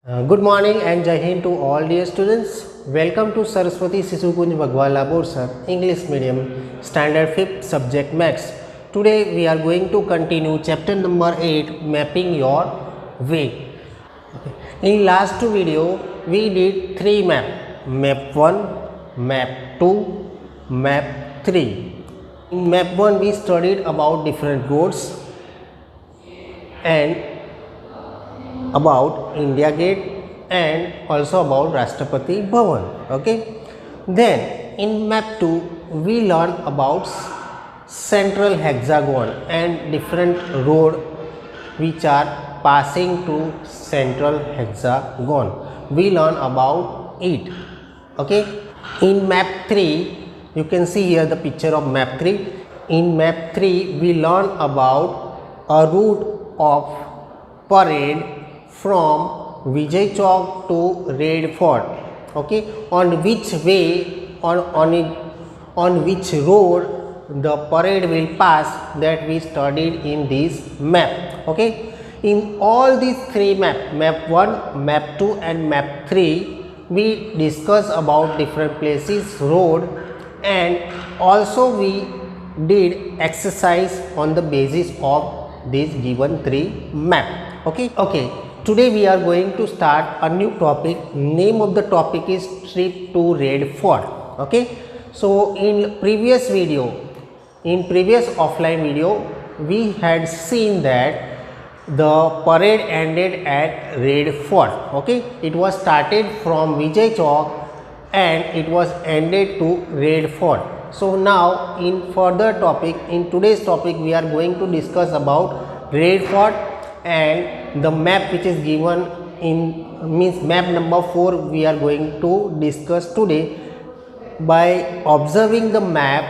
Good morning and Jai Hind to all dear students. Welcome to Saraswati Sishu Kunj Bagwala Borsar English Medium Standard 5th Subject Maths. Today we are going to continue chapter number 8, Mapping Your Way. In last video we did 3 map. Map 1, Map 2, Map 3. In Map 1 we studied about different roads and about India Gate and also about Rashtrapati Bhavan. Okay. Then in map 2 we learn about central hexagon and different road which are passing to central hexagon. We learn about it. Okay. In map 3 you can see here the picture of map 3. In map 3 we learn about a route of parade from Vijay Chowk to Red Fort. Okay, on which way on which road the parade will pass, that we studied in this map. Okay, in all these 3 map 1, map 2 and map 3, we discuss about different places, road, and also we did exercise on the basis of these given 3 map. Okay. Today we are going to start a new topic. Name of the topic is Trip to Red Fort. Okay. So in previous offline video, we had seen that the parade ended at Red Fort. Okay. It was started from Vijay Chowk and it was ended to Red Fort. So now in today's topic we are going to discuss about Red Fort, and the map which is given in map number 4 we are going to discuss today. By observing the map,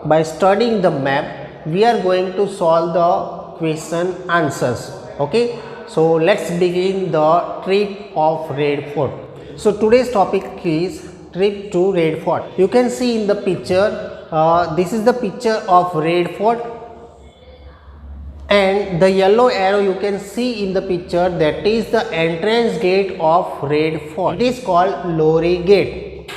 by studying the map, we are going to solve the question answers. Okay, so let's begin the trip of Red Fort. So today's topic is trip to Red Fort. You can see in the picture, this is the picture of Red Fort, and the yellow arrow you can see in the picture, that is the entrance gate of Red Fort. It is called Lowry Gate.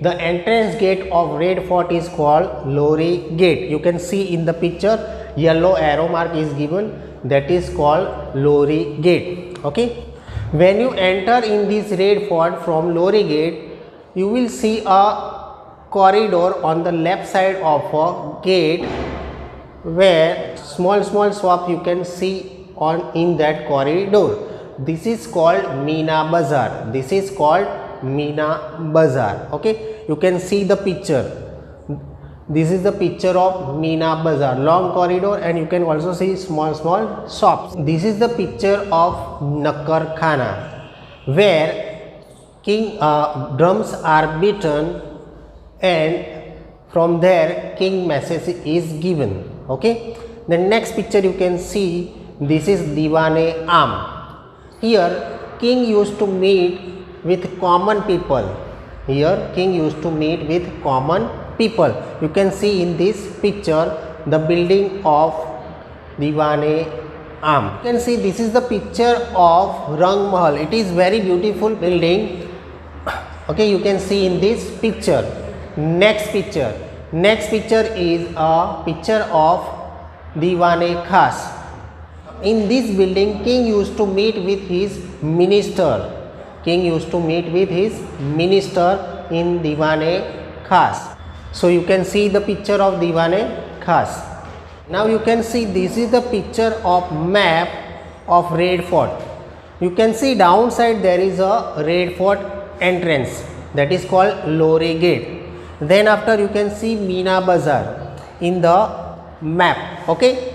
The entrance gate of Red Fort is called Lowry Gate. You can see in the picture, yellow arrow mark is given, that is called Lowry Gate. Okay. When you enter in this Red Fort from Lowry Gate, you will see a corridor on the left side of a gate, where small shop you can see in that corridor. This is called Meena Bazaar. Okay, you can see the picture. This is the picture of Meena Bazaar, long corridor, and you can also see small shops. This is the picture of Nakkar Khana, where drums are beaten, and from there king message is given. Okay, the next picture you can see, this is Diwan-e-Aam. Here king used to meet with common people. You can see in this picture the building of Diwan-e-Aam. You can see this is the picture of Rang Mahal. It is very beautiful building. Okay, you can see in this picture. Next picture is a picture of Diwan-e-Khas. In this building, king used to meet with his minister. In Diwan-e-Khas. So you can see the picture of Diwan-e-Khas. Now you can see this is the picture of map of Red Fort. You can see downside there is a Red Fort entrance, that is called Lowry Gate. Then after you can see Meena Bazaar in the map. Okay,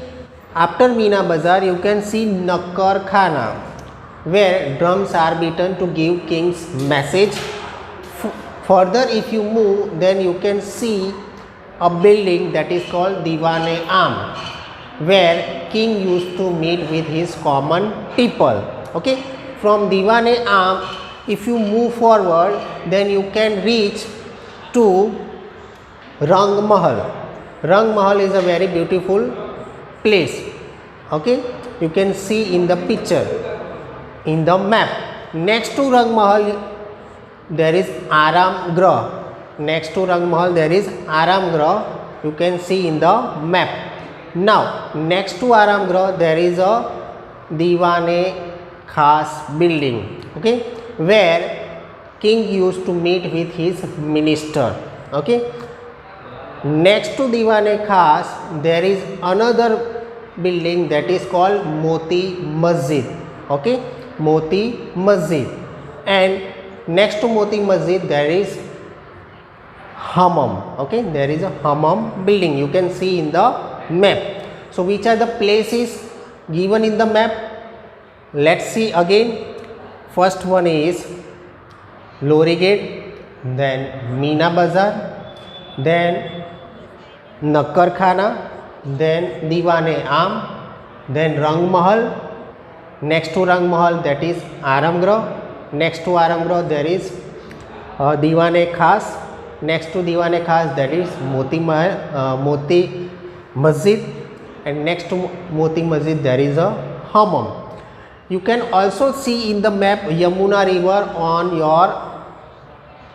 after Meena Bazaar you can see Nakkar Khana, where drums are beaten to give king's message. Further if you move, then you can see a building that is called Diwan-e-Aam, where king used to meet with his common people. Okay, from Diwan-e-Aam if you move forward, then you can reach to Rang Mahal. Rang Mahal is a very beautiful place. Okay, you can see in the picture, in the map. Next to Rang Mahal there is Aram Grah. Next to Rang Mahal there is Aram Grah, you can see in the map. Now next to Aram Grah there is a Diwane Khas building, okay, where king used to meet with his minister. Okay, next to Diwane Khas there is another building that is called Moti Masjid. Okay, Moti Masjid. And next to Moti Masjid there is Hammam. Okay, there is a Hammam building, you can see in the map. So which are the places given in the map? Let's see again. First one is Lori Gate, then Meena Bazar, then Nakkar Khana, then Diwane Am, then Rang Mahal. Next to Rang Mahal that is Aram Grah. Next to Aram Grah there is Diwane Khas. Next to Diwane Khas that is Moti Masjid, and next to Moti Masjid there is a Hammam. You can also see in the map Yamuna river on your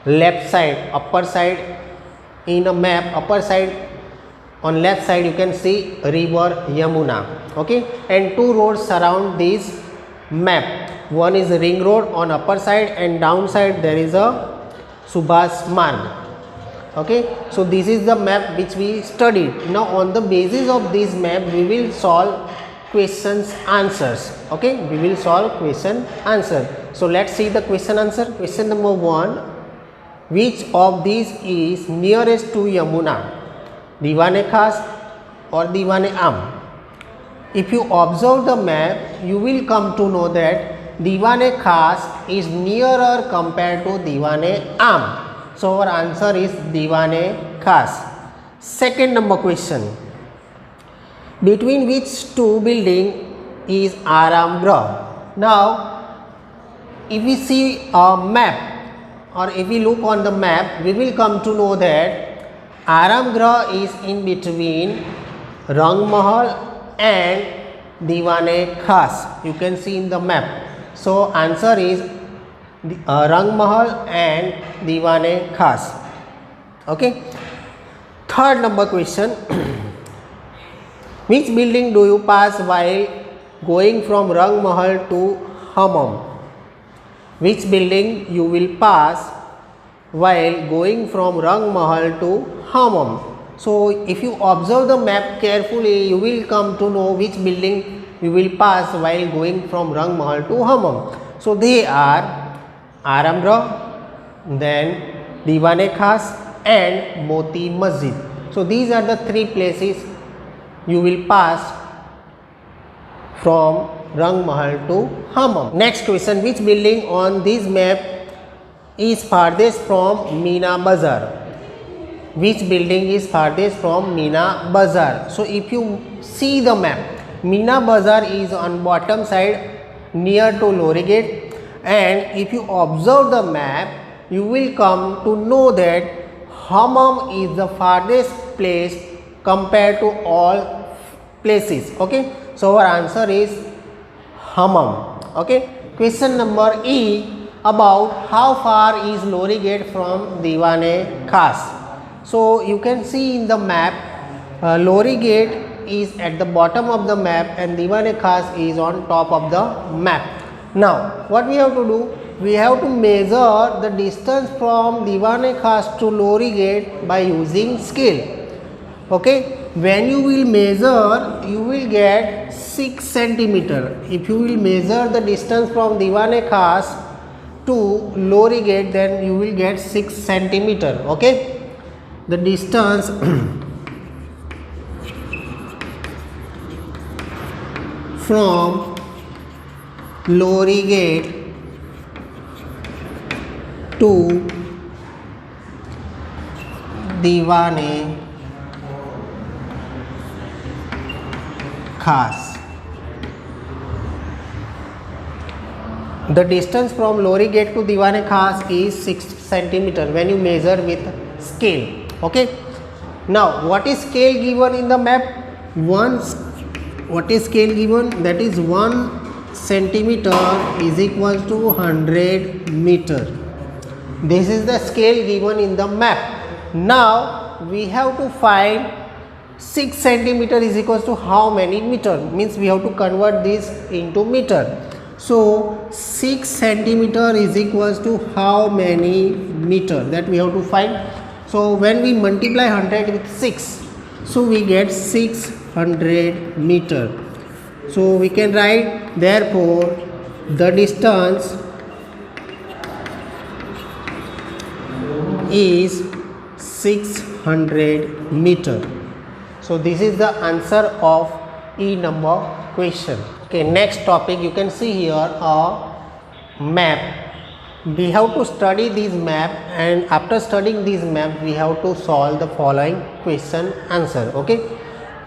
left side, upper side. In a map, upper side on left side you can see river Yamuna. Okay, and two roads surround this map. One is Ring Road on upper side, and downside there is a Subhas Marg. Okay, so this is the map which we studied. Now on the basis of this map we will solve questions answers. Okay, we will solve question answer. So let's see the question answer. Question number 1, which of these is nearest to Yamuna, Diwane Khas or Diwane Am? If you observe the map you will come to know that Diwane Khas is nearer compared to Diwane Am. So our answer is Diwane Khas. Second number question, between which two building is Aram Grah? Now if we see a map, or if we look on the map, we will come to know that Aram Grah is in between Rang Mahal and Diwane Khas. You can see in the map. So answer is Rang Mahal and Diwane Khas. Okay. Third number question, which building do you pass while going from Rang Mahal to Hammam? Which building you will pass while going from Rang Mahal to Hammam? So if you observe the map carefully you will come to know which building you will pass while going from Rang Mahal to Hammam. So they are Aram Grah, then Diwane Khas and Moti Masjid. So these are the three places you will pass from Rang Mahal to Hammam. Next question, which building on this map is farthest from Meena Bazar? Which building is farthest from Meena Bazar? So if you see the map, Meena Bazar is on bottom side near to Lori Gate, and if you observe the map you will come to know that Hammam is the farthest place compared to all places. Okay, so our answer is Hammam. Okay, question number E, about how far is Lori Gate from Diwane Khas? So you can see in the map Lori Gate is at the bottom of the map and Diwane Khas is on top of the map. Now what we have to do, we have to measure the distance from Diwane Khas to Lori Gate by using scale. Okay, when you will measure you will get 6 centimeter. If you will measure the distance from Diwane Khas to Lori Gate, then you will get 6 centimeter. Okay, the distance from Lori Gate to Diwane Khas. The distance from Lori Gate to Diwane Khas is 6 centimeter when you measure with scale. Okay. Now what is scale given in the map? 1 what is scale given? That is 1 centimeter is equal to 100 meter. This is the scale given in the map. Now we have to find 6 centimeter is equal to how many meter, means we have to convert this into meter. So 6 centimeter is equal to how many meter, that we have to find. So when we multiply 100 with 6, so we get 600 meter. So we can write, therefore the distance is 600 meter. So this is the answer of E number question. Okay, next topic, you can see here a map. We have to study this map, and after studying this map we have to solve the following question answer. Okay,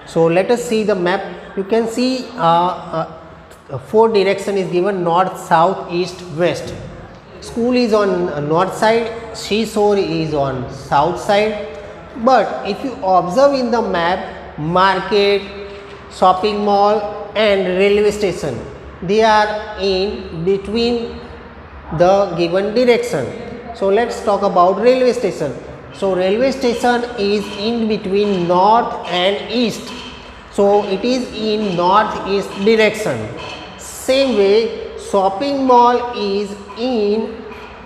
so let us see the map. You can see 4 direction is given: north, south, east, west. School is on north side, seashore is on south side. But if you observe in the map, market, shopping mall and railway station, they are in between the given direction. So let's talk about railway station. So railway station is in between north and east, so it is in northeast direction. Same way, shopping mall is in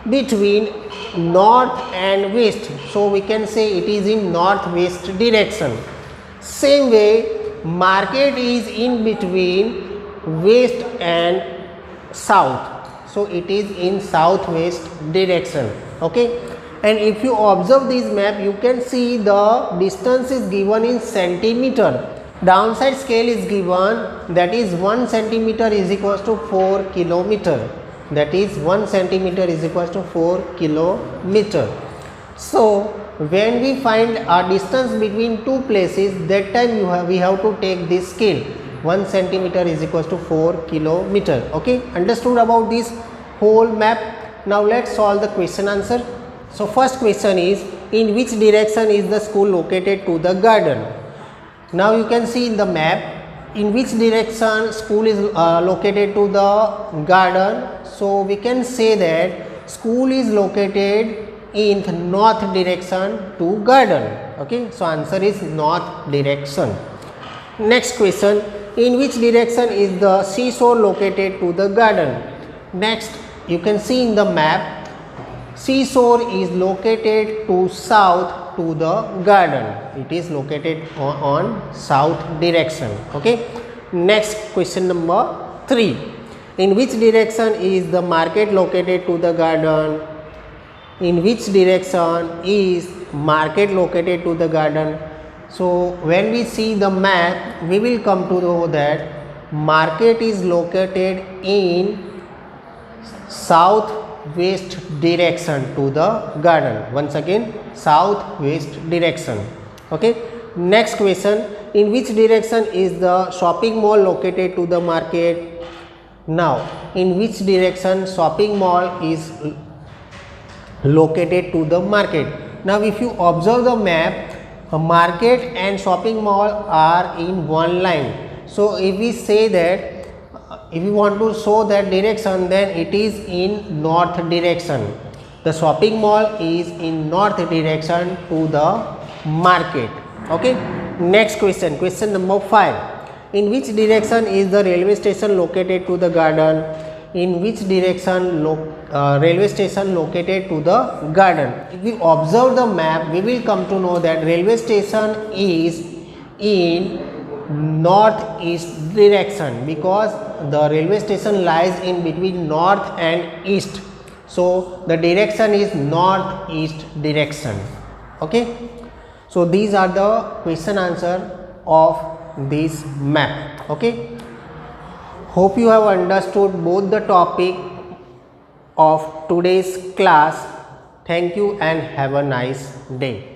between north and west, so we can say it is in northwest direction. Same way, market is in between west and south, so it is in southwest direction. Okay, and if you observe this map, you can see the distance is given in centimeter. Downside scale is given, that is 1 centimeter is equal to 4 kilometer. That is 1 centimeter is equal to 4 kilometer. So when we find a distance between two places, that time we have to take this scale. 1 centimeter is equal to 4 kilometer. Okay, understood about this whole map? Now let's solve the question answer. So first question is, in which direction is the school located to the garden? Now you can see in the map, in which direction school is located to the garden. So we can say that school is located in the north direction to garden. Okay, so answer is north direction. Next question, in which direction is the seashore located to the garden? Next, you can see in the map, seashore is located to south to the garden. It is located on south direction. Okay, next question number 3, in which direction is the market located to the garden? In which direction is market located to the garden? So when we see the map, we will come to know that market is located in southwest direction to the garden. Once again, southwest direction. Okay, next question, in which direction is the shopping mall located to the market? Now, in which direction shopping mall is located to the market? Now if you observe the map, a market and shopping mall are in one line. So if we say that, if you want to show that direction, then it is in north direction. The shopping mall is in north direction to the market. Okay, next question, question number 5, in which direction is the railway station located to the garden? In which direction railway station located to the garden? If we observe the map, we will come to know that railway station is in northeast direction, because the railway station lies in between north and east. So the direction is northeast direction. Okay, so these are the question answer of this map. Okay, hope you have understood both the topic of today's class. Thank you and have a nice day.